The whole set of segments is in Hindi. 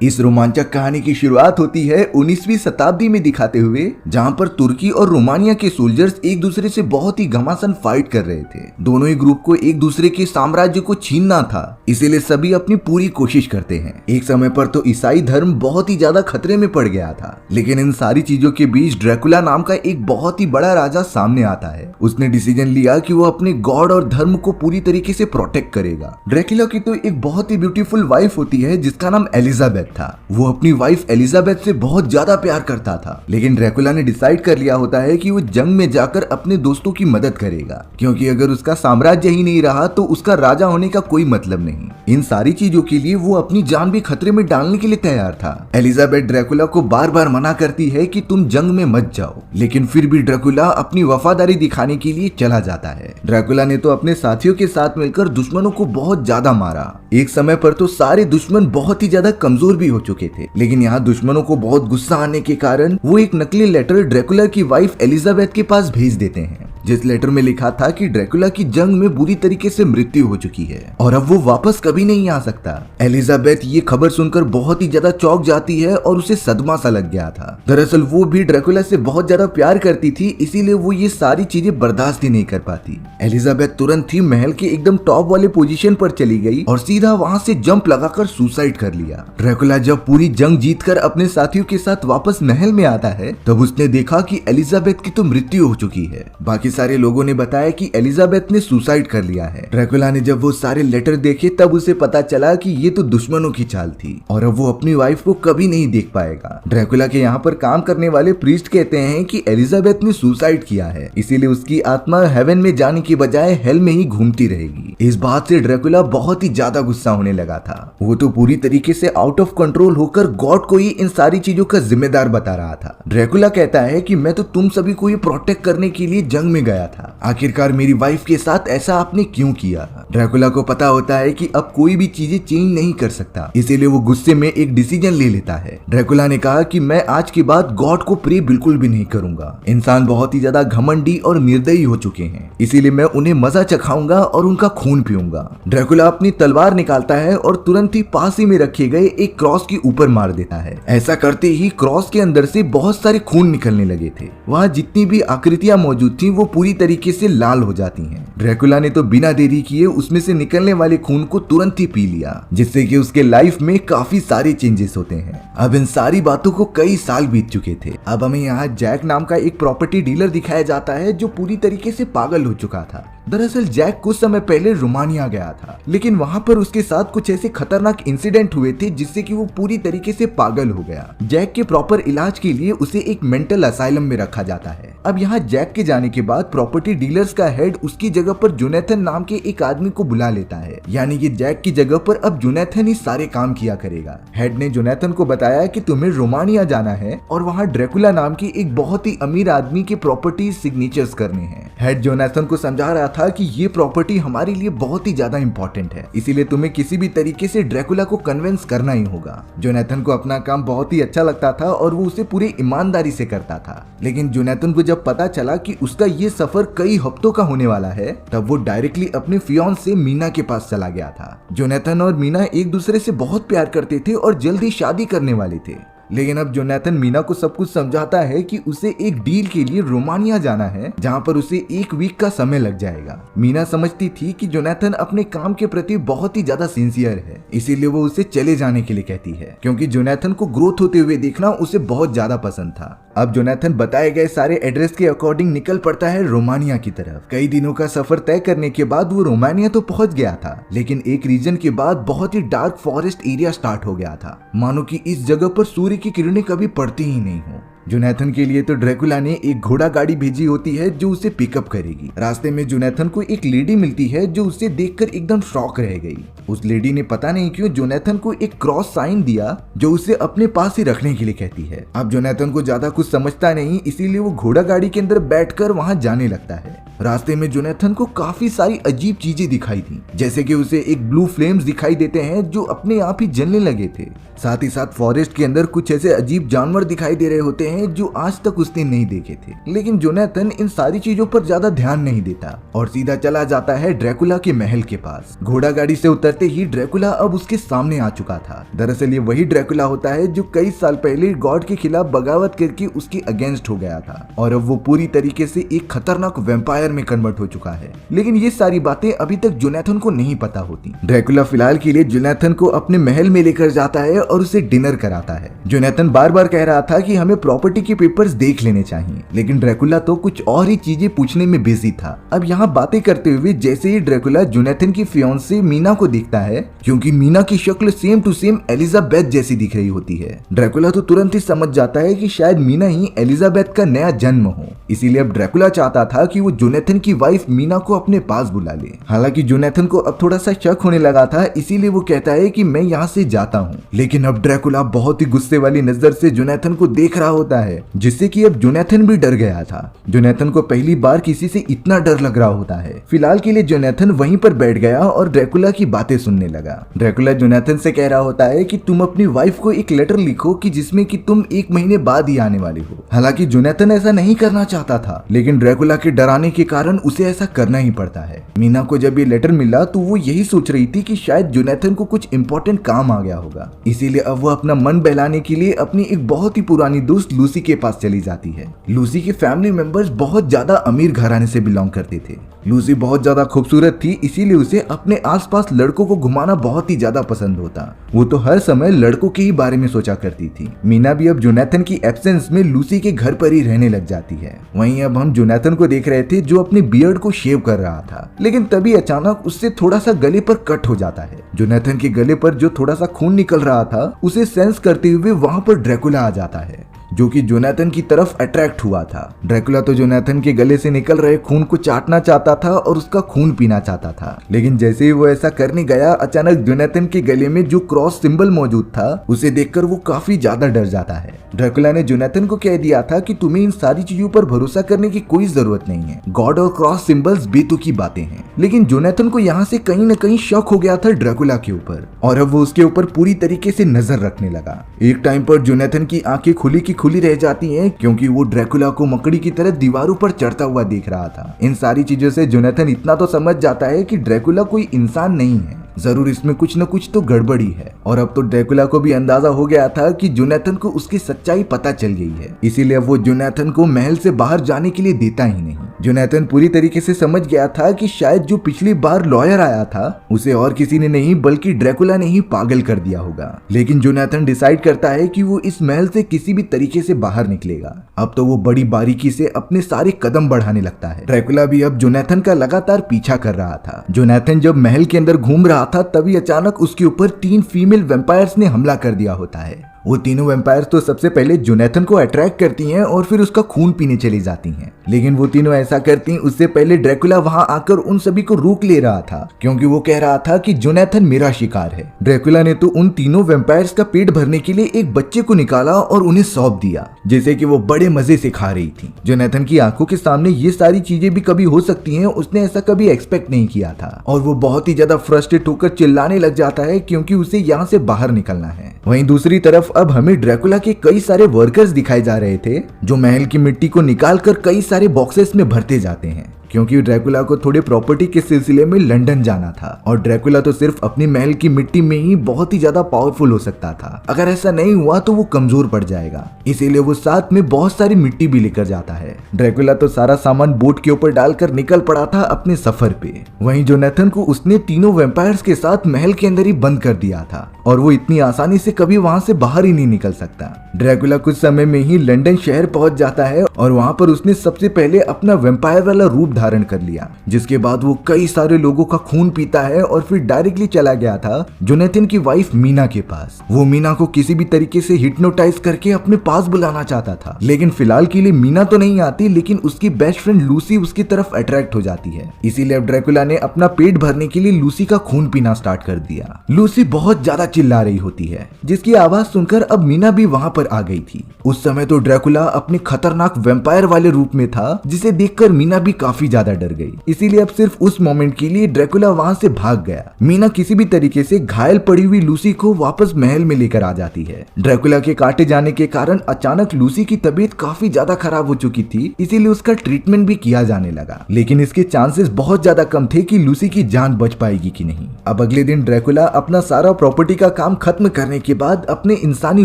इस रोमांचक कहानी की शुरुआत होती है 19वीं शताब्दी में दिखाते हुए, जहां पर तुर्की और रोमानिया के सोल्जर्स एक दूसरे से बहुत ही घमासान फाइट कर रहे थे। दोनों ही ग्रुप को एक दूसरे के साम्राज्य को छीनना था, इसीलिए सभी अपनी पूरी कोशिश करते हैं। एक समय पर तो ईसाई धर्म बहुत ही ज्यादा खतरे में पड़ गया था, लेकिन इन सारी चीजों के बीच ड्रैकुला नाम का एक बहुत ही बड़ा राजा सामने आता है। उसने डिसीजन लिया कि वो अपने गॉड और धर्म को पूरी तरीके से प्रोटेक्ट करेगा। ड्रैकुला की तो एक बहुत ही ब्यूटीफुल वाइफ होती है जिसका नाम एलिजाबेथ था। वो अपनी वाइफ एलिजाबेथ से बहुत ज्यादा प्यार करता था, लेकिन ड्रैकुला ने डिसाइड कर लिया होता है कि वो जंग में जाकर अपने दोस्तों की मदद करेगा, क्योंकि अगर उसका साम्राज्य ही नहीं रहा तो उसका राजा होने का कोई मतलब नहीं। इन सारी चीजों के लिए वो अपनी जान भी खतरे में डालने के लिए तैयार था। एलिजाबेथ ड्रैकुला को बार बार मना करती है कि तुम जंग में मत जाओ, लेकिन फिर भी ड्रैकुला अपनी वफादारी दिखाने के लिए चला जाता है। ड्रैकुला ने तो अपने साथियों के साथ मिलकर दुश्मनों को बहुत ज्यादा मारा। एक समय पर तो सारे दुश्मन बहुत ही ज्यादा कमजोर भी हो चुके थे, लेकिन यहाँ दुश्मनों को बहुत गुस्सा आने के कारण वो एक नकली लेटर ड्रैकुला की वाइफ एलिजाबेथ के पास भेज देते हैं, जिस लेटर में लिखा था कि ड्रैकुला की जंग में बुरी तरीके से मृत्यु हो चुकी है और अब वो वापस कभी नहीं आ सकता। एलिजाबेथ ये खबर सुनकर बहुत ही ज्यादा चौंक जाती है और उसे सदमा सा लग गया था। दरअसल वो भी ड्रैकुला से बहुत ज्यादा प्यार करती थी, इसीलिए वो ये सारी चीजें बर्दाश्त ही नहीं कर पाती। एलिजाबेथ तुरंत ही महल के एकदम टॉप वाले पोजीशन पर चली गई और सीधा वहां से जंप लगाकर सुसाइड कर लिया। ड्रैकुला जब पूरी जंग जीतकर अपने साथियों के साथ वापस महल में आता है, तब उसने देखा कि एलिजाबेथ की तो मृत्यु हो चुकी है। बाकी सारे लोगों ने बताया कि एलिजाबेथ ने सुसाइड कर लिया है। ड्रैकुला ने जब वो सारे लेटर देखे, तब उसे पता चला कि ये तो दुश्मनों की चाल थी और अब वो अपनी वाइफ को कभी नहीं देख पाएगा। ड्रैकुला के यहाँ पर काम करने वाले प्रीस्ट कहते हैं कि एलिजाबेथ ने सुसाइड किया है, इसीलिए उसकी आत्मा हेवन में जाने की बजाय हेल में ही घूमती रहेगी। इस बात से ड्रैकुला बहुत ही ज्यादा गुस्सा होने लगा था। वो तो पूरी तरीके से आउट ऑफ कंट्रोल होकर गॉड को ही इन सारी चीजों का जिम्मेदार बता रहा था। ड्रैकुला कहता है कि मैं तो तुम सभी को ये प्रोटेक्ट करने के लिए जंग में गया था, आखिरकार मेरी वाइफ के साथ ऐसा आपने क्यों किया। ड्रैकुला को पता होता है कि अब कोई भी चीजें चेंज नहीं कर सकता, इसीलिए वो गुस्से में एक डिसीजन ले लेता है। ड्रैकुला ने कहा कि मैं आज के बाद गॉड को प्रे बिल्कुल भी नहीं करूंगा। इंसान बहुत ही ज्यादा घमंडी और निर्दयी हो चुके हैं, इसीलिए मैं उन्हें मजा चखाऊंगा और उनका खून पीऊंगा। ड्रैकुला अपनी तलवार निकालता है और तुरंत ही पास ही में रखे गए एक क्रॉस के ऊपर मार देता है। ऐसा करते ही क्रॉस के अंदर से बहुत सारे खून निकलने लगे थे। वहाँ जितनी भी आकृतियां मौजूद थी वो पूरी तरीके से लाल हो जाती हैं। ड्रैकुला ने तो बिना देरी किए उसमें से निकलने वाले खून को तुरंत ही पी लिया, जिससे कि उसके लाइफ में काफी सारे चेंजेस होते हैं। अब इन सारी बातों को कई साल बीत चुके थे। अब हमें यहाँ जैक नाम का एक प्रॉपर्टी डीलर दिखाया जाता है जो पूरी तरीके से पागल हो चुका था। दरअसल जैक कुछ समय पहले रोमानिया गया था, लेकिन वहां पर उसके साथ कुछ ऐसे खतरनाक इंसिडेंट हुए थे जिससे कि वो पूरी तरीके से पागल हो गया। जैक के प्रॉपर इलाज के लिए उसे एक मेंटल असाइलम में रखा जाता है। अब यहाँ जैक के जाने के बाद प्रॉपर्टी डीलर्स का हेड उसकी जगह पर जोनाथन नाम के एक आदमी को बुला लेता है, यानी कि जैक की जगह पर अब जोनाथन ही सारे काम किया करेगा। हेड ने जोनाथन को बताया कि तुम्हें रोमानिया जाना है और वहाँ ड्रैकुला नाम के एक बहुत ही अमीर आदमी के प्रॉपर्टी सिग्नेचर्स करने हैं। हेड जोनाथन को समझा रहा था कि ये प्रॉपर्टी हमारे लिए बहुत ही ज्यादा इंपॉर्टेंट है, इसीलिए तुम्हें किसी भी तरीके से ड्रैकुला को कन्विंस करना ही होगा। जोनाथन को अपना काम बहुत ही अच्छा लगता था और वो उसे पूरी ईमानदारी से करता था, लेकिन जोनाथन को जब पता चला कि उसका ये सफर कई हफ्तों का होने वाला है, तब वो डायरेक्टली अपने फियांसे मीना के पास चला गया था। जोनाथन और मीना एक दूसरे से बहुत प्यार करते थे और जल्दी शादी करने वाले थे, लेकिन अब जोनाथन मीना को सब कुछ समझाता है कि उसे एक डील के लिए रोमानिया जाना है, जहां पर उसे एक वीक का समय लग जाएगा। मीना समझती थी कि जोनाथन अपने काम के प्रति बहुत ही ज्यादा सिंसियर है, इसीलिए वो उसे चले जाने के लिए कहती है, क्योंकि जोनाथन को ग्रोथ होते हुए देखना उसे बहुत ज्यादा पसंद था। अब जोनाथन बताए गए सारे एड्रेस के अकॉर्डिंग निकल पड़ता है रोमानिया की तरफ। कई दिनों का सफर तय करने के बाद वो रोमानिया तो पहुंच गया था, लेकिन एक रीजन के बाद बहुत ही डार्क फॉरेस्ट एरिया स्टार्ट हो गया था, मानो कि इस जगह पर सूर्य की किरणें कभी पड़ती ही नहीं हो। जोनाथन के लिए तो ड्रैकुला ने एक घोड़ा गाड़ी भेजी होती है जो उसे पिकअप करेगी। रास्ते में जोनाथन को एक लेडी मिलती है जो उसे देखकर एकदम शॉक रह गई। उस लेडी ने पता नहीं क्यों जोनाथन को एक क्रॉस साइन दिया जो उसे अपने पास ही रखने के लिए कहती है। अब जोनाथन को ज्यादा कुछ समझता नहीं, इसीलिए वो घोड़ा गाड़ी के अंदर बैठकर वहां जाने लगता है। रास्ते में जोनाथन को काफी सारी अजीब चीजें दिखाई दी, जैसे कि उसे एक ब्लू फ्लेम्स दिखाई देते हैं जो अपने आप ही जलने लगे थे। साथ ही साथ फॉरेस्ट के अंदर कुछ ऐसे अजीब जानवर दिखाई दे रहे होते हैं जो आज तक उसने नहीं देखे थे। लेकिन जोनाथन इन सारी चीजों पर ज्यादा ध्यान नहीं देता और सीधा चला जाता है ड्रैकुला के महल के पास। घोड़ा गाड़ी से उतरते ही ड्रैकुला अब उसके सामने आ चुका था। दरअसल ये वही ड्रैकुला होता है जो कई साल पहले गॉड के खिलाफ बगावत करके उसके अगेंस्ट हो गया था और अब वो पूरी तरीके से एक खतरनाक वैम्पायर में कन्वर्ट हो चुका है। लेकिन ये सारी बातें अभी तक जोनाथन को नहीं पता होती। ड्रैकुला फिलहाल के लिए जोनाथन को अपने महल में लेकर जाता है और उसे डिनर कराता है। जोनाथन बार बार कह रहा था कि हमें प्रॉपर्टी के पेपर्स देख लेने चाहिए, लेकिन ड्रैकुला तो कुछ और ही चीजें पूछने में बिजी था। अब यहाँ बातें करते हुए जैसे ही ड्रैकुला जोनाथन की फियांसे मीना को देखता है, क्योंकि मीना की शक्ल सेम टू सेम एलिजाबेथ जैसी दिख रही होती है, ड्रैकुला तो तुरंत ही समझ जाता है कि शायद मीना ही एलिजाबेथ का नया जन्म हो। इसीलिए अब ड्रैकुला चाहता था कि वो जोनाथन की वाइफ मीना को अपने पास बुला ले। हालांकि जोनाथन को अब थोड़ा सा शक होने लगा था, इसीलिए वो कहता है कि मैं यहाँ से जाता हूँ। लेकिन अब ड्रैकुला बहुत ही गुस्से वाली नजर से जोनाथन को देख रहा होता है, जिससे कि अब जोनाथन भी डर गया था। जोनाथन को पहली बार किसी से इतना डर लग रहा होता है। फिलहाल के लिए जोनाथन वहीं पर बैठ गया और ड्रैकुला की बातें सुनने लगा। ड्रैकुला जोनाथन से कह रहा होता है कि तुम अपनी वाइफ को एक लेटर लिखो कि जिसमें कि तुम 1 महीने बाद ही आने वाले हो। हालांकि जोनाथन ऐसा नहीं करना चाहता था, लेकिन ड्रैकुला के डराने के कारण उसे ऐसा करना ही पड़ता है। मीना को जब ये लेटर मिला तो वो यही सोच रही थी कि शायद जोनाथन को कुछ इंपॉर्टेंट काम आ गया होगा, इसीलिए अब वो अपना मन बहलाने के लिए अपनी एक बहुत ही पुरानी दोस्त लूसी के पास चली जाती है। लूसी के फैमिली मेंबर्स बहुत ज्यादा अमीर घराने से बिलोंग करते थे। लूसी बहुत ज्यादा खूबसूरत थी, इसीलिए उसे अपने आसपास लड़कों को घुमाना बहुत ही ज्यादा पसंद होता। वो तो हर समय लड़कों के ही बारे में सोचा करती थी। मीना भी अब जोनाथन की एब्सेंस में लूसी के घर पर ही रहने लग जाती है। वहीं अब हम जोनाथन को देख रहे थे जो अपने बियर्ड को शेव कर रहा था, लेकिन तभी अचानक उससे थोड़ा सा गले पर कट हो जाता है। जोनाथन के गले पर जो थोड़ा सा खून निकल रहा था उसे सेंस करते हुए वहां पर ड्रैकुला आ जाता है, जो कि जोनाथन की तरफ अट्रैक्ट हुआ था। ड्रैकुला तो जोनाथन के गले से निकल रहे खून को चाटना चाहता था और उसका खून पीना चाहता था, लेकिन जैसे ही वो ऐसा करने गया, अचानक जोनाथन के गले में जो क्रॉस सिंबल मौजूद था उसे देखकर वो काफी ज्यादा डर जाता है। ड्रैकुला ने जोनाथन को कह दिया था कि तुम्हें इन सारी चीजों पर भरोसा करने की कोई जरूरत नहीं है, गॉड और क्रॉस सिंबल्स बेतुकी बातें हैं। लेकिन जोनाथन को यहाँ से कहीं न कहीं शक हो गया था ड्रैकुला के ऊपर, और अब वो उसके ऊपर पूरी तरीके से नजर रखने लगा। एक टाइम पर जोनाथन की आंखें खुली रह जाती हैं, क्योंकि वो ड्रैकुला को मकड़ी की तरह दीवारों पर चढ़ता हुआ देख रहा था। इन सारी चीजों से जोनाथन इतना तो समझ जाता है कि ड्रैकुला कोई इंसान नहीं है, जरूर इसमें कुछ न कुछ तो गड़बड़ी है। और अब तो ड्रैकुला को भी अंदाजा हो गया था कि जोनाथन को उसकी सच्चाई पता चल गई है, इसीलिए वो जोनाथन को महल से बाहर जाने के लिए देता ही नहीं। जोनाथन पूरी तरीके से समझ गया था कि शायद जो पिछली बार लॉयर आया था उसे और किसी ने नहीं बल्कि ड्रैकुला ने ही पागल कर दिया होगा। लेकिन जोनाथन डिसाइड करता है कि वो इस महल से किसी भी तरीके से बाहर निकलेगा। अब तो वो बड़ी बारीकी से अपने सारे कदम बढ़ाने लगता है। ड्रैकुला भी अब जोनाथन का लगातार पीछा कर रहा था। जोनाथन जब महल के अंदर घूम रहा था तभी अचानक उसके ऊपर 3 फीमेल वैम्पायर्स ने हमला कर दिया होता है। वो तीनों वैम्पायर्स तो सबसे पहले जोनाथन को अट्रैक्ट करती हैं और फिर उसका खून पीने चली जाती हैं। लेकिन वो तीनों ऐसा करती उससे पहले ड्रैकुला वहां आकर उन सभी को रोक ले रहा था, क्योंकि वो कह रहा था कि जोनाथन मेरा शिकार है। ड्रैकुला ने तो उन तीनों वैम्पायर्स का पेट भरने के लिए एक बच्चे को निकाला और उन्हें सौंप दिया, जैसे कि वो बड़े मजे से खा रही थी। जोनाथन की आंखों के सामने ये सारी चीजें भी कभी हो सकती हैं, उसने ऐसा कभी एक्सपेक्ट नहीं किया था और वो बहुत ही ज्यादा फ्रस्ट्रेट होकर चिल्लाने लग जाता है, क्योंकि उसे यहाँ से बाहर निकलना है। वहीं दूसरी तरफ अब हमें ड्रैकुला के कई सारे वर्कर्स दिखाए जा रहे थे जो महल की मिट्टी को निकालकर कई सारे बॉक्सेस में भरते जाते हैं, क्योंकि ड्रैकुला को थोड़े प्रॉपर्टी के सिलसिले में लंदन जाना था और ड्रैकुला तो सिर्फ अपनी महल की मिट्टी में ही बहुत ही ज्यादा पावरफुल हो सकता था। अगर ऐसा नहीं हुआ तो वो कमजोर पड़ जाएगा, इसीलिए वो साथ में बहुत सारी मिट्टी भी लेकर जाता है। ड्रैकुला तो सारा सामान बोट के ऊपर डालकर निकल पड़ा था अपने सफर पे। वहीं जोनाथन को उसने तीनों वैम्पायर्स के साथ महल के अंदर ही बंद कर दिया था और वो इतनी आसानी से कभी वहां से बाहर ही नहीं निकल सकता। ड्रैकुला कुछ समय में ही लंदन शहर पहुंच जाता है और वहां पर उसने सबसे पहले अपना वैम्पायर वाला रूप धारण कर लिया, जिसके बाद वो कई सारे लोगों का खून पीता है और फिर डायरेक्टली चला गया था जोनाथन की वाइफ मीना के पास। वो मीना को किसी भी तरीके से हिप्नोटाइज करके अपने पास बुलाना चाहता था, लेकिन फिलहाल के लिए मीना तो नहीं आती, लेकिन उसकी बेस्ट फ्रेंड लूसी उसकी तरफ अट्रैक्ट हो जाती है। इसीलिए अब ड्रैकुला ने अपना पेट भरने के लिए लूसी का खून पीना स्टार्ट कर दिया। लूसी बहुत ज्यादा चिल्ला रही होती है, जिसकी आवाज सुनकर अब मीना भी वहाँ पर आ गई थी। उस समय तो ड्रैकुला अपने खतरनाक वैम्पायर वाले रूप में था, जिसे देखकर मीना भी काफी ज्यादा डर गई। इसीलिए अब सिर्फ उस मोमेंट के लिए ड्रैकुला वहाँ से भाग गया। मीना किसी भी तरीके से घायल पड़ी हुई लूसी को वापस महल में लेकर आ जाती है। ड्रैकुला के काटे जाने के कारण अचानक लूसी की तबीयत काफी ज्यादा खराब हो चुकी थी, इसीलिए उसका ट्रीटमेंट भी किया जाने लगा, लेकिन इसके चांसेस बहुत ज्यादा कम थे कि लूसी की जान बच पाएगी कि नहीं। अब अगले दिन ड्रैकुला अपना सारा प्रॉपर्टी का काम खत्म करने के बाद अपने इंसानी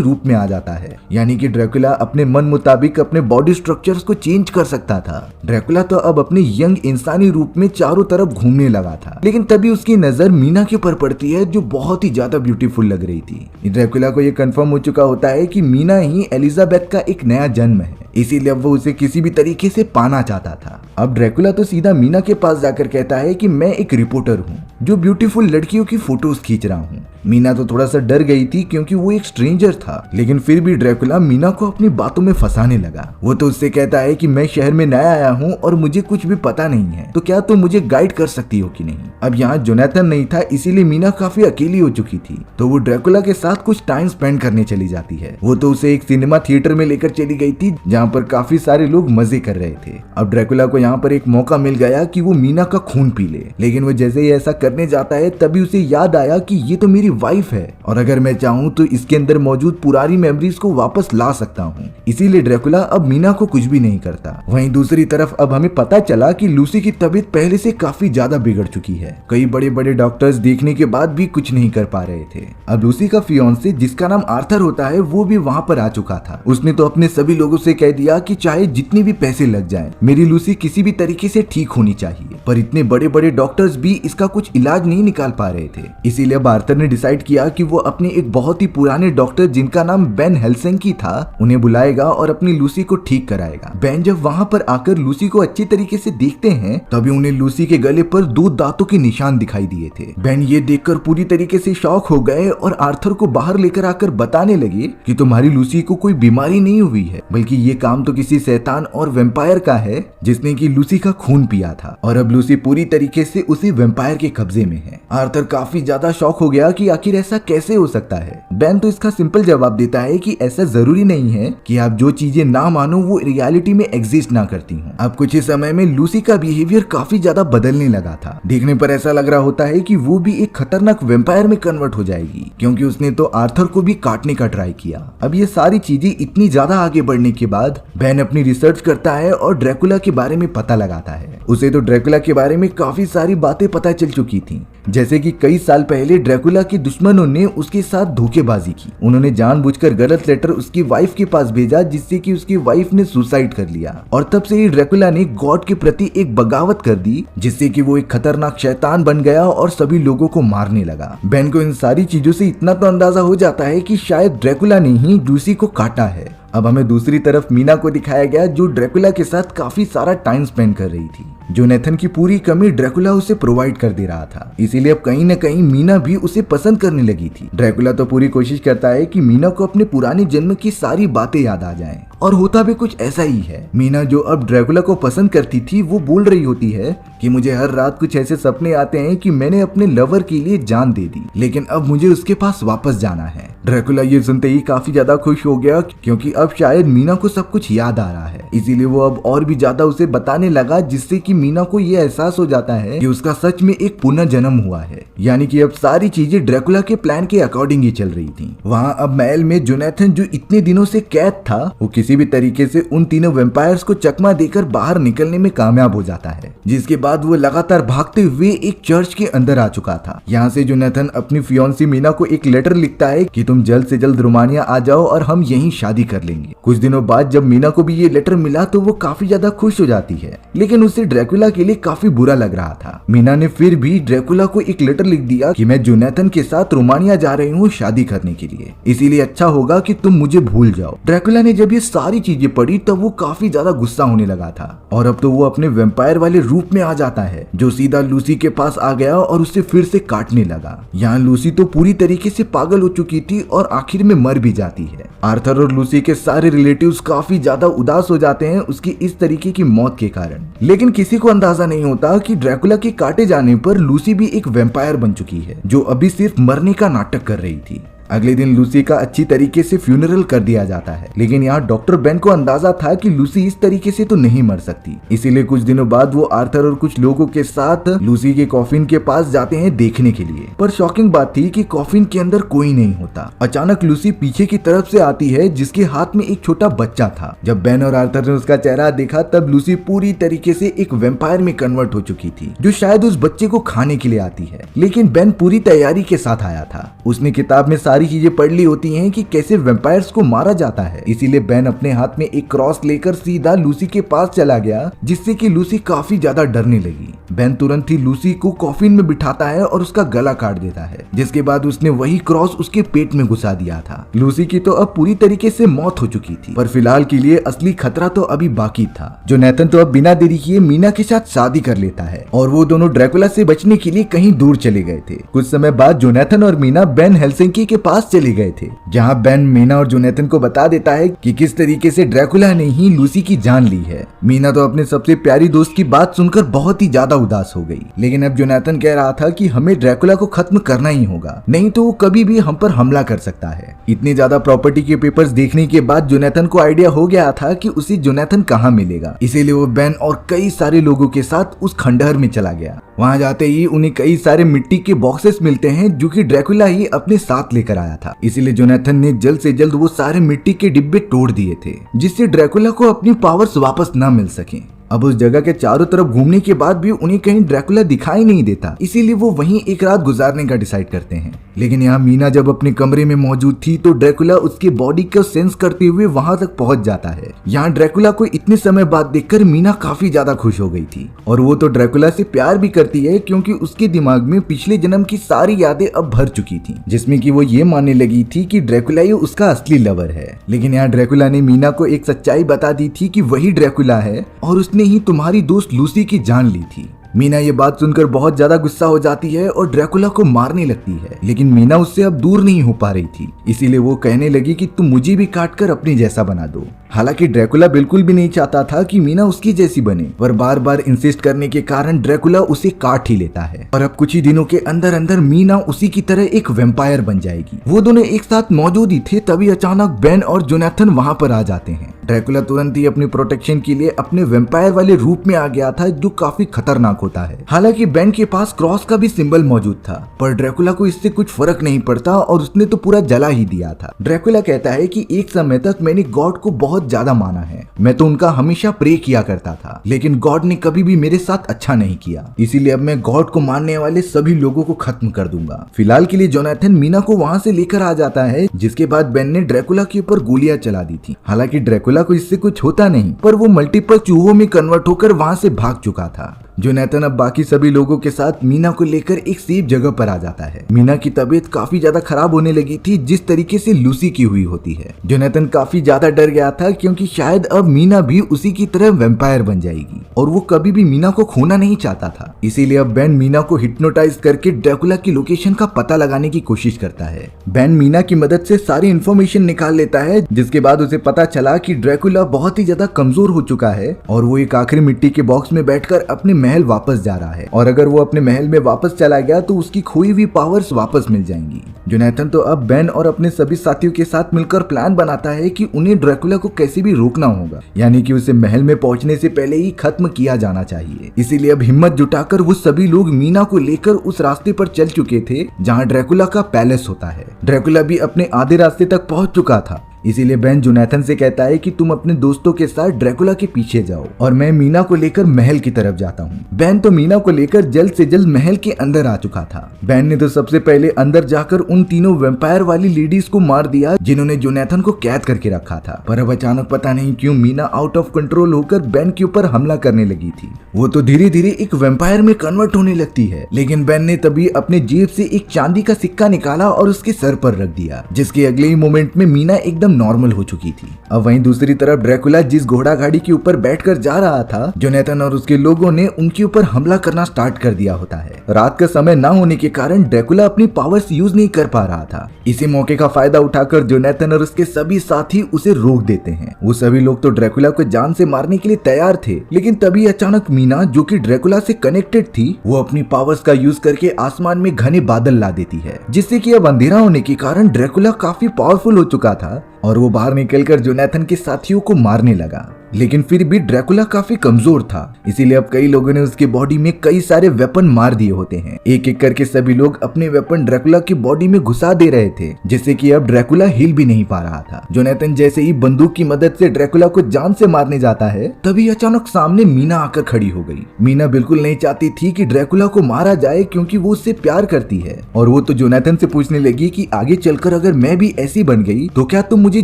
रूप में आ जाता है, यानी कि ड्रैकुला अपने मन मुताबिक अपने बॉडी स्ट्रक्चर्स को चेंज कर सकता था। ड्रैकुला तो अब अपने यंग इंसानी रूप में चारों तरफ घूमने लगा था, लेकिन तभी उसकी नजर मीना के ऊपर पड़ती है, जो बहुत ही ज्यादा ब्यूटीफुल लग रही थी। ड्रैकुला को यह कंफर्म हो चुका होता है कि मीना ही एलिजाबेथ का एक नया जन्म है, इसीलिए अब वो उसे किसी भी तरीके से पाना चाहता था। अब ड्रैकुला तो सीधा मीना के पास जाकर कहता है कि मैं एक रिपोर्टर हूँ जो ब्यूटीफुल लड़कियों की फोटोज खींच रहा हूँ। मीना तो थोड़ा सा डर गई थी क्योंकि वो एक स्ट्रेंजर था, लेकिन फिर भी ड्रैकुला मीना को अपनी बातों में फंसाने लगा। वो तो उससे कहता है कि मैं शहर में नया आया हूँ और मुझे कुछ भी पता नहीं है, तो क्या तुम मुझे गाइड कर सकती हो कि नहीं। अब यहाँ जोनाथन नहीं था, इसीलिए मीना काफी अकेली हो चुकी थी, तो वो ड्रैकुला के साथ कुछ टाइम स्पेंड करने चली जाती है। वो तो उसे एक सिनेमा थिएटर में लेकर चली गई थी, जहाँ पर काफी सारे लोग मजे कर रहे थे। अब ड्रैकुला को यहाँ पर एक मौका मिल गया कि वो मीना का खून पी ले, लेकिन वो जैसे ही ऐसा करने जाता है तभी उसे याद आया कि ये तो मेरी वाइफ है और अगर मैं चाहूँ तो इसके अंदर मौजूद पुरानी मेमोरीज को वापस ला सकता हूँ। इसीलिए ड्रैकुला अब मीना को कुछ भी नहीं करता। वहीं दूसरी तरफ अब हमें पता चला कि लूसी की तबीयत पहले से काफी ज्यादा बिगड़ चुकी है। कई बड़े बड़े डॉक्टर्स देखने के बाद भी कुछ नहीं कर पा रहे थे। अब लूसी का फियांसे, जिसका नाम आर्थर होता है, वो भी वहाँ पर आ चुका था। उसने तो अपने सभी लोगों से कह दिया कि चाहे जितने भी पैसे लग जाए, मेरी लूसी किसी भी तरीके से ठीक होनी चाहिए। पर इतने बड़े बड़े डॉक्टर्स भी इसका कुछ इलाज नहीं निकाल पा रहे थे। इसीलिए अब आर्थर ने डिसाइड किया कि वो अपने एक बहुत ही पुराने डॉक्टर, जिनका नाम बेन हेल्सिंकी था, उन्हें बुलाएगा और अपनी लूसी को ठीक कराएगा। बेन जब वहाँ पर आकर लूसी को अच्छी तरीके से देखते हैं, तभी उन्हें लूसी के गले पर 2 दांतों के निशान दिखाई दिए थे। बेन ये देखकर पूरी तरीके से शॉक हो गए और आर्थर को बाहर लेकर आकर बताने लगे कि तुम्हारी लूसी को कोई बीमारी नहीं हुई है, बल्कि ये काम तो किसी शैतान और वैम्पायर का है, जिसने कि लूसी का खून पिया था और अब लूसी पूरी तरीके से उसी वैम्पायर के कब्जे में है। आर्थर काफी ज्यादा शॉक हो गया कि आखिर ऐसा कैसे हो सकता है। बेन तो इसका सिंपल जवाब देता है कि ऐसा जरूरी नहीं है कि आप जो चीजें ना मानो वो रियलिटी में एग्जिस्ट ना करती हूँ। अब कुछ ही समय में लूसी का बिहेवियर काफी ज्यादा बदलने लगा था। देखने पर ऐसा लग रहा होता है कि वो भी एक खतरनाक वैम्पायर में कन्वर्ट हो जाएगी, क्योंकि उसने तो आर्थर को भी काटने का ट्राई किया। अब ये सारी चीजें इतनी ज्यादा आगे बढ़ने के बाद बेन अपनी रिसर्च करता है और ड्रैकुला के बारे में पता लगाता है। उसे तो ड्रैकुला के बारे में काफी सारी बातें पता चल चुकी थी, जैसे कि कई साल पहले ड्रैकुला के दुश्मनों ने उसके साथ धोखेबाजी की। उन्होंने जानबूझकर गलत लेटर उसकी वाइफ के पास भेजा, जिससे कि उसकी वाइफ ने सुसाइड कर लिया और तब से ही ड्रैकुला ने गॉड के प्रति एक बगावत कर दी, जिससे कि वो एक खतरनाक शैतान बन गया और सभी लोगों को मारने लगा। बेन को इन सारी चीजों से इतना तो अंदाजा हो जाता है कि शायद ड्रैकुला ने ही लूसी को काटा है। अब हमें दूसरी तरफ मीना को दिखाया गया, जो ड्रैकुला के साथ काफी सारा टाइम स्पेंड कर रही थी। जोनाथन की पूरी कमी ड्रैकुला उसे प्रोवाइड कर दे रहा था, इसीलिए अब कहीं न कहीं मीना भी उसे पसंद करने लगी थी। ड्रैकुला तो पूरी कोशिश करता है कि मीना को अपने पुराने जन्म की सारी बातें याद आ जाएं, और होता भी कुछ ऐसा ही है। मीना जो अब ड्रैकुला को पसंद करती थी, वो बोल रही होती है कि मुझे हर रात कुछ ऐसे सपने आते हैं कि मैंने अपने लवर के लिए जान दे दी, लेकिन अब मुझे उसके पास वापस जाना है। ड्रैकुला ये सुनते ही काफी ज्यादा खुश हो गया, क्योंकि अब शायद मीना को सब कुछ याद आ रहा है। इसीलिए वो अब और भी ज्यादा उसे बताने लगा, जिससे कि मीना को ये एहसास हो जाता है कि उसका सच में एक पुनर्जन्म हुआ है, यानी कि अब सारी चीजें ड्रैकुला के प्लान के अकॉर्डिंग ही चल रही थी। वहाँ अब महल में जोनाथन, जो इतने दिनों से कैद था, वो किसी भी तरीके से उन तीनों वैम्पायर्स को चकमा देकर बाहर निकलने में कामयाब हो जाता है, जिसके बाद वो लगातार भागते हुए एक चर्च के अंदर आ चुका था। यहाँ से जोनाथन अपनी फियांसी मीना को एक लेटर लिखता है कि तुम जल्द से जल्द रोमानिया आ जाओ और हम यहीं शादी कर लेंगे। कुछ दिनों बाद जब मीना को भी ये लेटर मिला तो वो काफी ज्यादा खुश हो जाती है, लेकिन उसे ड्रैकुला के लिए काफी बुरा लग रहा था। मीना ने फिर भी ड्रैकुला को एक लेटर लिख दिया कि मैं जोनाथन के साथ रोमानिया जा रही हूँ शादी करने के लिए, इसीलिए अच्छा होगा कि तुम मुझे भूल जाओ। ड्रैकुला ने जब ये सारी चीजें पढ़ी तब वो काफी ज्यादा गुस्सा होने लगा था और अब तो वो अपने वेम्पायर वाले रूप में आ जाता है, जो सीधा लूसी के पास आ गया और उसे फिर से काटने लगा। यहाँ लूसी तो पूरी तरीके से पागल हो चुकी थी और आखिर में मर भी जाती है। आर्थर और लूसी के सारे रिलेटिव्स काफी ज्यादा उदास हो जाते हैं उसकी इस तरीके की मौत के कारण, लेकिन किसी को अंदाजा नहीं होता कि ड्रैकुला के काटे जाने पर लूसी भी एक वेम्पायर बन चुकी है, जो अभी सिर्फ मरने का नाटक कर रही थी। अगले दिन लूसी का अच्छी तरीके से फ्यूनरल कर दिया जाता है, लेकिन यहाँ डॉक्टर बेन को अंदाजा था कि लूसी इस तरीके से तो नहीं मर सकती, इसीलिए कुछ दिनों बाद वो आर्थर और कुछ लोगों के साथ लूसी के कॉफिन के पास जाते हैं देखने के लिए। पर शॉकिंग बात थी कि कॉफिन के अंदर कोई नहीं होता। अचानक लूसी पीछे की तरफ से आती है जिसके हाथ में एक छोटा बच्चा था। जब बेन और आर्थर ने उसका चेहरा देखा तब लूसी पूरी तरीके से एक वेम्पायर में कन्वर्ट हो चुकी थी, जो शायद उस बच्चे को खाने के लिए आती है। लेकिन बेन पूरी तैयारी के साथ आया था, उसने किताब में सारी चीजें पढ़ ली होती हैं कि कैसे वेम्पायर्स को मारा जाता है, इसीलिए बेन अपने हाथ में एक क्रॉस लेकर सीधा लूसी के पास चला गया, जिससे कि लूसी काफी ज्यादा डरने लगी। बेन तुरंत ही लूसी को कॉफिन में बिठाता है और उसका गला काट देता है, जिसके बाद उसने वही क्रॉस उसके पेट में घुसा दिया था। लूसी की तो अब पूरी तरीके से मौत हो चुकी थी, पर फिलहाल के लिए असली खतरा तो अभी बाकी था। जोनाथन तो अब बिना देरी किए मीना के साथ शादी कर लेता है और वो दोनों ड्रैकुला से बचने के लिए कहीं दूर चले गए थे। कुछ समय बाद जोनाथन और मीना बेन हेल्सिंकी के पास चले गए थे, जहां बेन मीना और जोनाथन को बता देता है कि किस तरीके से ड्रैकुला ने ही लूसी की जान ली है। मीना तो अपने सबसे प्यारी दोस्त की बात सुनकर बहुत ही ज्यादा उदास हो गई, लेकिन अब जोनाथन कह रहा था कि हमें ड्रैकुला को खत्म करना ही होगा, नहीं तो वो कभी भी हम पर हमला कर सकता है। इतनी ज्यादा प्रॉपर्टी के पेपर्स देखने के बाद जोनाथन को आइडिया हो गया था कि उसे जोनाथन कहाँ मिलेगा, इसीलिए वो बेन और कई सारे लोगों के साथ उस खंडहर में चला गया। वहां जाते ही उन्हें कई सारे मिट्टी के बॉक्सेस मिलते हैं जो कि ड्रैकुला ही अपने साथ लेकर आया था, इसीलिए जोनाथन ने जल्द से जल्द वो सारे मिट्टी के डिब्बे तोड़ दिए थे, जिससे ड्रैकुला को अपनी पावर्स वापस न मिल सके। अब उस जगह के चारों तरफ घूमने के बाद भी उन्हें कहीं ड्रैकुला दिखाई नहीं देता, इसीलिए वो वहीं एक रात गुजारने का डिसाइड करते हैं। लेकिन यहाँ मीना जब अपने कमरे में मौजूद थी तो ड्रैकुला उसके बॉडी को सेंस करते हुए वहां तक पहुंच जाता है। यहाँ ड्रैकुला को इतने समय बाद देखकर मीना काफी ज्यादा खुश हो गई थी और वो तो ड्रैकुला से प्यार भी करती है, क्योंकि उसके दिमाग में पिछले जन्म की सारी यादें अब भर चुकी थी, जिसमें कि वो ये मानने लगी थी कि ड्रैकुला ही उसका असली लवर है। लेकिन यहाँ ड्रैकुला ने मीना को एक सच्चाई बता दी थी कि वही ड्रैकुला है और उसने ही तुम्हारी दोस्त लूसी की जान ली थी। मीना ये बात सुनकर बहुत ज्यादा गुस्सा हो जाती है और ड्रैकुला को मारने लगती है, लेकिन मीना उससे अब दूर नहीं हो पा रही थी, इसीलिए वो कहने लगी कि तुम मुझे भी काट कर अपने जैसा बना दो। हालांकि ड्रैकुला बिल्कुल भी नहीं चाहता था कि मीना उसकी जैसी बने, पर बार बार इंसिस्ट करने के कारण ड्रैकुला उसे काट ही लेता है और अब कुछ ही दिनों के अंदर अंदर मीना उसी की तरह एक वेम्पायर बन जाएगी। वो दोनों एक साथ मौजूद ही थे, तभी अचानक बेन और जोनाथन वहां पर आ जाते हैं। ड्रैकुला तुरंत ही अपनी प्रोटेक्शन के लिए अपने वेम्पायर वाले रूप में आ गया था, जो काफी खतरनाक होता है। हालांकि बेन के पास क्रॉस का भी सिंबल मौजूद था, पर ड्रैकुला को इससे कुछ फर्क नहीं पड़ता और उसने तो पूरा जला ही दिया था। ड्रैकुला कहता है कि एक समय तक मैंने गॉड को बहुत ज्यादा माना है, मैं तो उनका हमेशा प्रे किया करता था, लेकिन गॉड ने कभी भी मेरे साथ अच्छा नहीं किया, इसीलिए अब मैं गॉड को मानने वाले सभी लोगों को खत्म कर दूंगा। फिलहाल के लिए जोनाथन मीना को वहां से लेकर आ जाता है, जिसके बाद बेन ने ड्रैकुला के ऊपर गोलियां चला दी थी। हालांकि ड्रैकुला को इससे कुछ होता नहीं, पर वो मल्टीपल चूहों में कन्वर्ट होकर वहां से भाग चुका था। जोनाथन अब बाकी सभी लोगों के साथ मीना को लेकर एक सेफ जगह पर आ जाता है। मीना की तबीयत काफी ज्यादा खराब होने लगी थी, जिस तरीके से लूसी की हुई होती है। जोनाथन काफी ज्यादा डर गया था, क्योंकि शायद अब मीना भी उसी की तरह वेम्पायर बन जाएगी और वो कभी भी मीना को खोना नहीं चाहता था। इसीलिए अब बेन मीना को हिप्नोटाइज करके ड्रैकुला की लोकेशन का पता लगाने की कोशिश करता है। बेन मीना की मदद से सारी इन्फॉर्मेशन निकाल लेता है, जिसके बाद उसे पता चला कि ड्रैकुला बहुत ही ज्यादा कमजोर हो चुका है और वो एक आखिरी मिट्टी के बॉक्स में बैठकर अपने महल वापस जा रहा है, और अगर वो अपने महल में वापस चला गया तो उसकी खोई हुई पावर्स वापस मिल जाएंगी। जोनाथन तो अब बेन और अपने सभी साथियों के साथ मिलकर प्लान बनाता है कि उन्हें ड्रैकुला को कैसे भी रोकना होगा, यानी कि उसे महल में पहुंचने से पहले ही खत्म किया जाना चाहिए। इसीलिए अब हिम्मत जुटाकर वो सभी लोग मीना को लेकर उस रास्ते पर चल चुके थे जहां ड्रैकुला का पैलेस होता है। ड्रैकुला भी अपने आधे रास्ते तक पहुंच चुका था, इसीलिए बेन जोनाथन से कहता है कि तुम अपने दोस्तों के साथ ड्रैकुला के पीछे जाओ और मैं मीना को लेकर महल की तरफ जाता हूँ। बेन तो मीना को लेकर जल्द से जल्द महल के अंदर आ चुका था। बेन ने तो सबसे पहले अंदर जाकर उन तीनों वेम्पायर वाली लेडीज को मार दिया जिन्होंने जोनाथन को कैद करके रखा था, पर अब अचानक पता नहीं क्यों मीना आउट ऑफ कंट्रोल होकर बेन के ऊपर हमला करने लगी थी। वो तो धीरे धीरे एक वेम्पायर में कन्वर्ट होने लगती है, लेकिन बेन ने तभी अपने जेब से एक चांदी का सिक्का निकाला और उसके सर पर रख दिया, जिसके अगले ही मोमेंट में मीना एकदम नॉर्मल हो चुकी थी। अब वहीं दूसरी तरफ ड्रैकुला जिस घोड़ा गाड़ी के ऊपर बैठकर जा रहा था, जोनाथन और उसके लोगों ने उनके ऊपर हमला करना स्टार्ट कर दिया होता है। रात का समय ना होने के कारण ड्रैकुला अपनी पावर्स यूज नहीं कर पा रहा था। इसी मौके का फायदा उठाकर जोनाथन और उसके सभी साथी उसे रोक देते हैं। वो सभी लोग तो ड्रैकुला को जान से मारने के लिए तैयार थे, लेकिन तभी अचानक मीना, जो कि ड्रैकुला से कनेक्टेड थी, वो अपनी पावर्स का यूज करके आसमान में घने बादल ला देती है, जिससे कि अब अंधेरा होने के कारण ड्रैकुला काफी पावरफुल हो चुका था और वो बाहर निकलकर जोनाथन के साथियों को मारने लगा। लेकिन फिर भी ड्रैकुला काफी कमजोर था, इसीलिए अब कई लोगों ने उसके बॉडी में कई सारे वेपन मार दिए होते हैं। एक एक करके सभी लोग अपने वेपन ड्रैकुला की बॉडी में घुसा दे रहे थे, जिससे कि अब ड्रैकुला हिल भी नहीं पा रहा था। जोनाथन जैसे ही बंदूक की मदद से ड्रैकुला को जान से मारने जाता है, तभी अचानक सामने मीना आकर खड़ी हो गई। मीना बिल्कुल नहीं चाहती थी कि ड्रैकुला को मारा जाए, क्योंकि वो उससे प्यार करती है और वो तो जोनाथन से पूछने लगी कि आगे चलकर अगर मैं भी ऐसी बन गई तो क्या तुम मुझे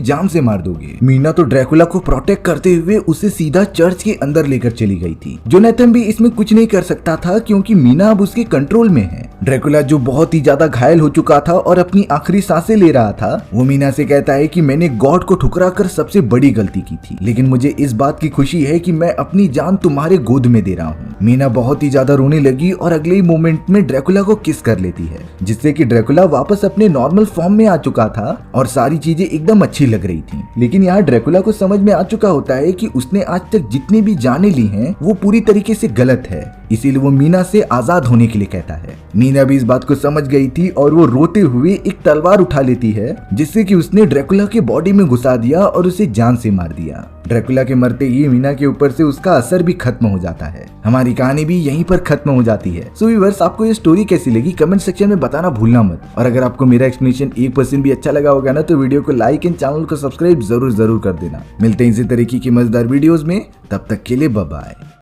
जान से मार दोगे। मीना तो ड्रैकुला को प्रोटेक्ट करते हुए उसे सीधा चर्च के अंदर लेकर चली गई थी। जोनाथन भी इसमें कुछ नहीं कर सकता था, क्योंकि मीना अब उसके कंट्रोल में है। ड्रैकुला जो बहुत ही ज्यादा घायल हो चुका था और अपनी आखिरी सांसें ले रहा था, वो मीना से कहता है कि मैंने गॉड को ठुकरा कर सबसे बड़ी गलती की थी, लेकिन मुझे इस बात की खुशी है कि मैं अपनी जान तुम्हारे गोद में दे रहा हूँ। मीना बहुत ही ज्यादा रोने लगी और अगले ही मोमेंट में ड्रैकुला को किस कर लेती है, जिससे कि ड्रैकुला वापस अपने नॉर्मल फॉर्म में आ चुका था और सारी चीजें एकदम अच्छी लग रही थी। लेकिन यहाँ ड्रैकुला को समझ में आ चुका होता है कि उसने आज तक जितनी भी जानें ली हैं वो पूरी तरीके से गलत है, इसीलिए वो मीना से आजाद होने के लिए कहता है। मीना भी इस बात को समझ गई थी और वो रोते हुए एक तलवार उठा लेती है, जिससे कि उसने ड्रैकुला के बॉडी में घुसा दिया और उसे जान से मार दिया। ड्रैकुला के मरते ही मीना के ऊपर से उसका असर भी खत्म हो जाता है। हमारी कहानी भी यहीं पर खत्म हो जाती है। सो व्यूअर्स, आपको ये स्टोरी कैसी लगी कमेंट सेक्शन में बताना भूलना मत। और अगर आपको मेरा एक्सप्लेनेशन 1% भी अच्छा लगा होगा ना, तो वीडियो को लाइक एंड चैनल को सब्सक्राइब जरूर कर देना। मिलते हैं इसी तरीके की मजेदार वीडियोस में, तब तक के लिए बाय बाय।